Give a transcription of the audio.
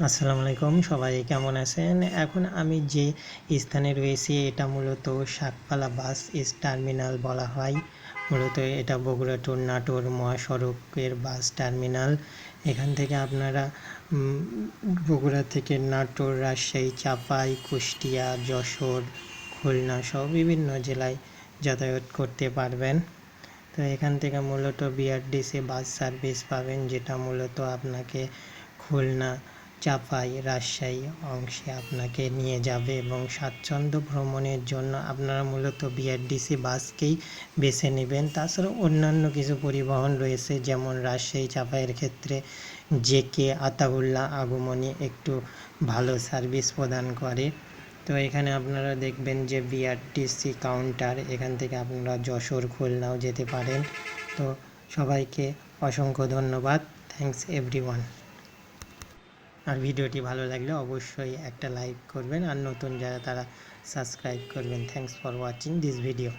আসসালামু আলাইকুম, সবাই কেমন আছেন? এখন আমি যে স্থানে রয়েছি এটা মূলত শাকপালা বাস টার্মিনাল বলা হয়। মূলত এটা বগুড়া টু নাটোর মহাসড়কের বাস টার্মিনাল। এখান থেকে আপনারা বগুড়া থেকে নাটোর, রাজশাহী, চাপাই, কুষ্টিয়া, যশোর, খুলনা সহ বিভিন্ন জেলায় যাতায়াত করতে পারবেন। তো এখান থেকে মূলত বিআরটিসি বাস সার্ভিস পাবেন, যেটা মূলত আপনাকে খুলনা, চাপাই, রাজশাহী অংশে আপনাকে নিয়ে যাবে এবং স্বাচ্ছন্দ্য ভ্রমণের জন্য আপনারা মূলত বিআরটিসি বাসকেই বেছে নেবেন। তাছাড়া অন্যান্য কিছু পরিবহন রয়েছে, যেমন রাজশাহী চাপাইয়ের ক্ষেত্রে জেকে, আতাউল্লাহ, আগমনী একটু ভালো সার্ভিস প্রদান করে। তো এখানে আপনারা দেখবেন যে বিআরটিসি কাউন্টার, এখান থেকে আপনারা যশোর, খুলনাও যেতে পারেন। তো সবাইকে অসংখ্য ধন্যবাদ। Thanks everyone. আর ভিডিওটি ভালো লাগলে অবশ্যই একটা লাইক করবেন, আর নতুন যারা তারা সাবস্ক্রাইব করবেন। Thanks for watching this video.